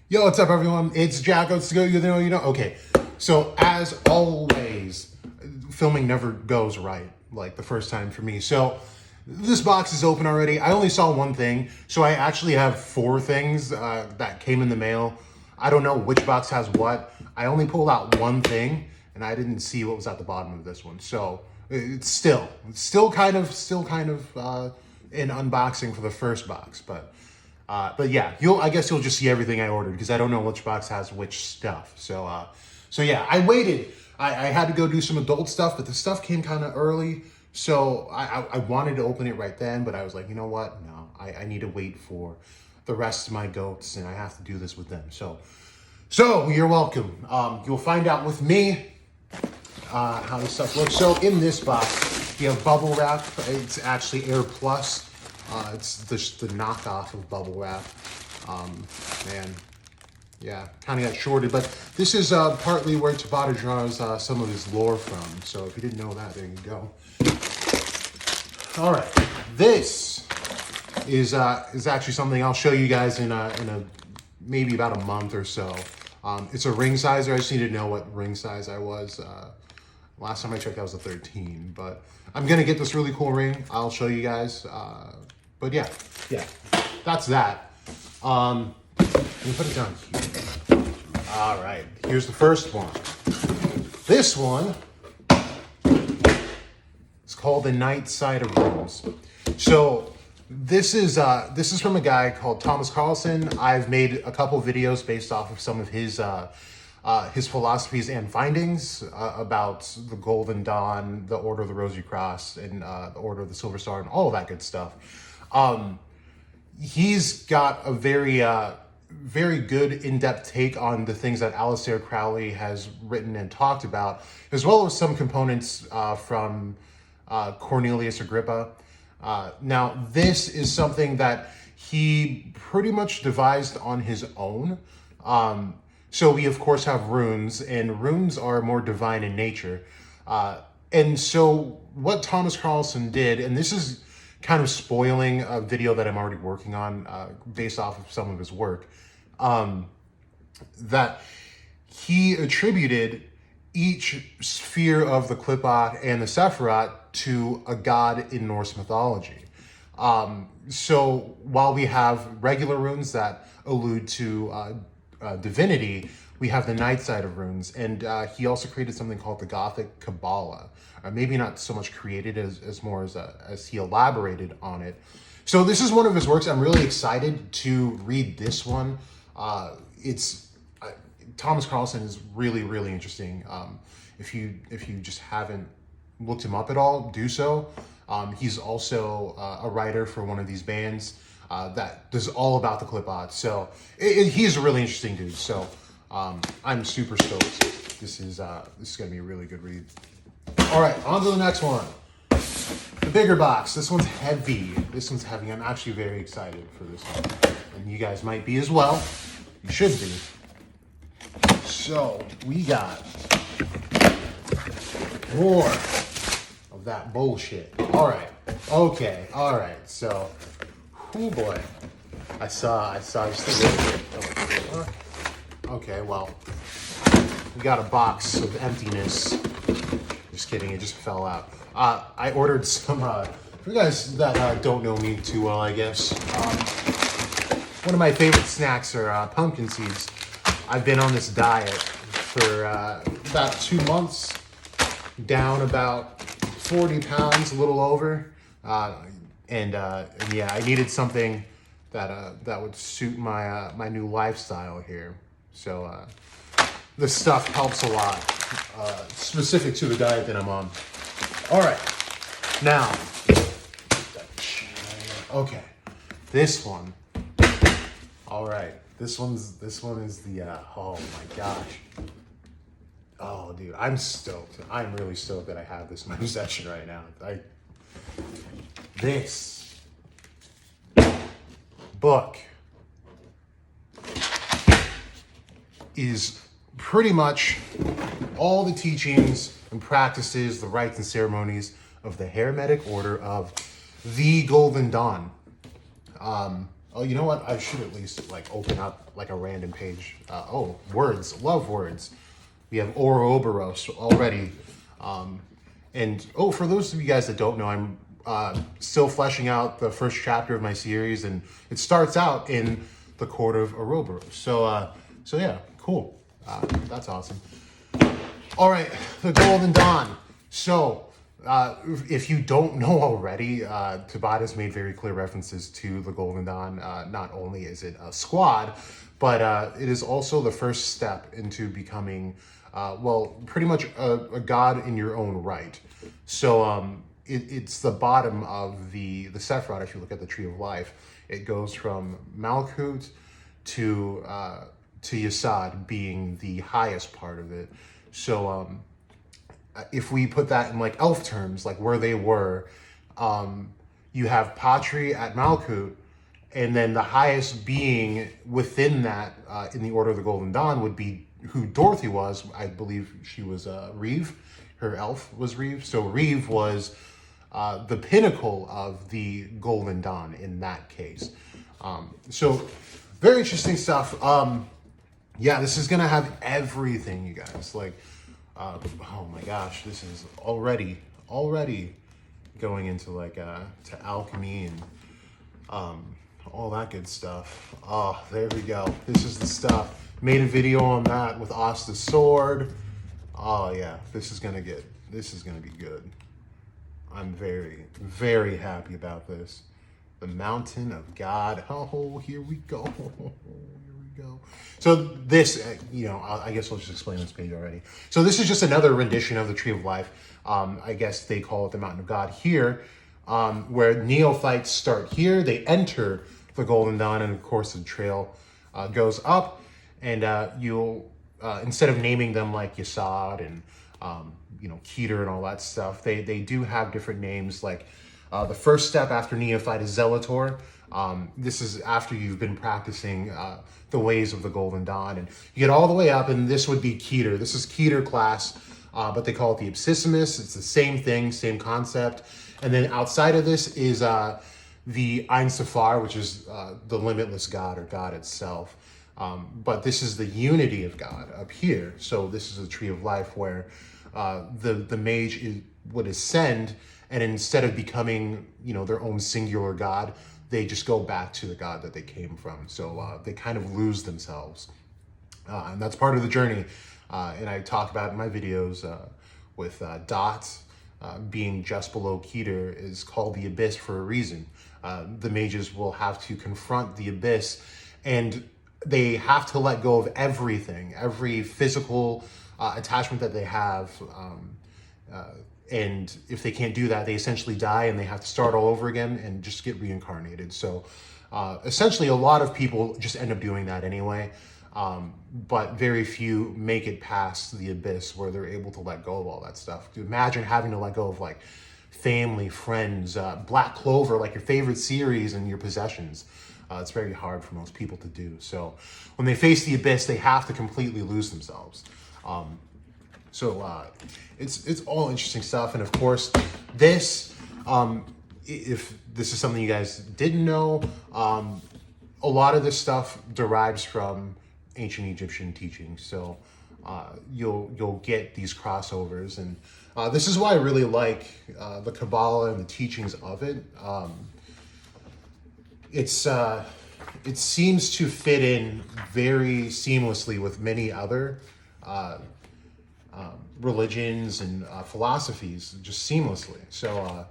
Yo, what's up, everyone? It's Jack. Let's go. You know. Okay, so as always, filming never goes right, like the first time for me. So this box is open already. I only saw one thing, so I actually have four things that came in the mail. I don't know which box has what. I only pulled out one thing, and I didn't see what was at the bottom of this one. So it's still kind of an unboxing for the first box, but yeah, I guess you'll just see everything I ordered because I don't know which box has which stuff. So yeah, I waited. I had to go do some adult stuff, but the stuff came kind of early. So I wanted to open it right then, but I was like, you know what? No, I need to wait for the rest of my goats, and I have to do this with them. So you're welcome. You'll find out with me how this stuff looks. So in this box, you have bubble wrap. It's actually Air Plus. It's just the knockoff of bubble wrap. Man, yeah, kind of got shorted, but this is partly where Tabata draws some of his lore from. So if you didn't know that, there you go. All right, this is actually something I'll show you guys in a maybe about a month or so. It's a ring sizer. I just need to know what ring size I was. Last time I checked, I was a 13, but I'm gonna get this really cool ring. I'll show you guys. But yeah, that's that. Let me put it down here. All right, here's the first one. This one is called the Night Side of Rooms. So this is from a guy called Thomas Carlson. I've made a couple videos based off of some of his philosophies and findings about the Golden Dawn, the Order of the Rosy Cross, and the Order of the Silver Star, and all of that good stuff. He's got a very good in-depth take on the things that Aleister Crowley has written and talked about, as well as some components from Cornelius Agrippa. Now, this is something that he pretty much devised on his own. So we, of course, have runes, and runes are more divine in nature. And so what Thomas Carlson did, and this is kind of spoiling a video that I'm already working on based off of some of his work, that he attributed each sphere of the Qliphoth and the Sephiroth to a god in Norse mythology. So while we have regular runes that allude to divinity, we have the night side of runes, and he also created something called the Gothic Kabbalah. Maybe not so much created as more as he elaborated on it. So this is one of his works. I'm really excited to read this one. Thomas Carlson is really interesting. If you just haven't looked him up at all, do so. He's also a writer for one of these bands that does all about the Qliphoth. So he's a really interesting dude. So I'm super stoked. This is gonna be a really good read. All right, on to the next one. The bigger box. This one's heavy. I'm actually very excited for this one, and you guys might be as well. You should be. So we got more of that bullshit. All right. Okay. All right. So, oh boy, I saw just a little bit. Okay. Well, we got a box of emptiness. Just kidding. It just fell out. I ordered some. For you guys that don't know me too well, I guess. One of my favorite snacks are pumpkin seeds. I've been on this diet for about 2 months, down about 40 pounds, a little over, and yeah, I needed something that would suit my new lifestyle here. So this stuff helps a lot, specific to the diet that I'm on. All right, now, okay, this one. All right. This one is the, oh my gosh. Oh, dude, I'm stoked. I'm really stoked that I have this in my possession right now. This book is pretty much all the teachings and practices, the rites and ceremonies of the Hermetic Order of the Golden Dawn. Oh, you know what? I should at least like open up like a random page. Oh, words. Love words. We have Ouroboros already. And oh, for those of you guys that don't know, I'm still fleshing out the first chapter of my series, and it starts out in the court of Ouroboros. So yeah, cool. That's awesome. All right, the Golden Dawn. So, if you don't know already, Tabata has made very clear references to the Golden Dawn. Not only is it a squad, but it is also the first step into becoming, well, pretty much a god in your own right. So it's the bottom of the Sephiroth. If you look at the Tree of Life, it goes from Malkuth to Yesod being the highest part of it. So if we put that in like elf terms, like where they were, you have Patri at Malkuth, and then the highest being within that in the Order of the Golden Dawn would be who Dorothy was. I believe she was Reeve. Her elf was Reeve. So Reeve was the pinnacle of the Golden Dawn in that case. So very interesting stuff. Yeah, this is gonna have everything, you guys. Like, oh my gosh, this is already going into like to alchemy and all that good stuff. Oh, there we go. This is the stuff. Made a video on that with Asta's sword. Oh yeah, this is gonna be good. I'm very happy about this. The Mountain of God. Oh, here we go. Go. So this, I guess I'll just explain this page already. So this is just another rendition of the Tree of Life. I guess they call it the Mountain of God here, where neophytes start here. They enter the Golden Dawn, and of course the trail goes up, and you'll, instead of naming them like Yesod and, Keter and all that stuff, they do have different names. Like the first step after neophyte is Zelator. This is after you've been practicing the ways of the Golden Dawn, and you get all the way up, and this would be Keter. This is Keter class, but they call it the Absissimus. It's the same thing, same concept. And then outside of this is the Ein Safar, which is the limitless God or God itself. But this is the unity of God up here. So this is a Tree of Life where the mage would ascend, and instead of becoming, their own singular God, they just go back to the God that they came from. So they kind of lose themselves. And that's part of the journey. And I talk about in my videos with Dot being just below Keter is called the Abyss for a reason. The mages will have to confront the Abyss, and they have to let go of everything, every physical attachment that they have. And if they can't do that, they essentially die, and they have to start all over again and just get reincarnated. So essentially, a lot of people just end up doing that anyway. But very few make it past the Abyss where they're able to let go of all that stuff. Imagine having to let go of like family, friends, Black Clover, like your favorite series, and your possessions. It's very hard for most people to do. So when they face the Abyss, they have to completely lose themselves. So it's all interesting stuff. And of course, this, if this is something you guys didn't know, a lot of this stuff derives from ancient Egyptian teachings. So you'll get these crossovers. And this is why I really like the Kabbalah and the teachings of it. It seems to fit in very seamlessly with many other religions and philosophies, just seamlessly. So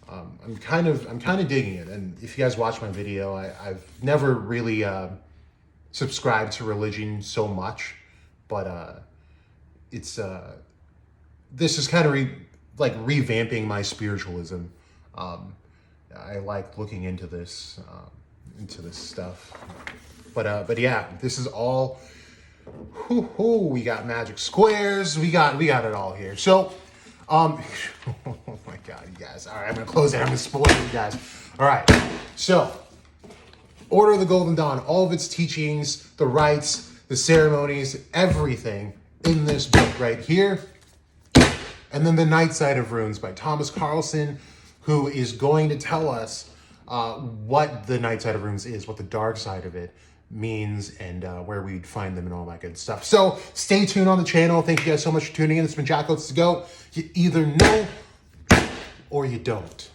I'm kind of digging it. And if you guys watch my video, I've never really subscribed to religion so much, but it's this is kind of revamping my spiritualism. I like looking into this stuff, but yeah, this is all. We got magic squares. We got it all here. So, oh my God, you guys. All right, I'm gonna close it. I'm gonna spoil you guys. All right, so Order of the Golden Dawn, all of its teachings, the rites, the ceremonies, everything in this book right here. And then The Night Side of Runes by Thomas Carlson, who is going to tell us what the night side of rooms is, what the dark side of it means, and where we'd find them and all that good stuff. So stay tuned on the channel. Thank you guys so much for tuning in. It's been OATz to go. You either know or you don't.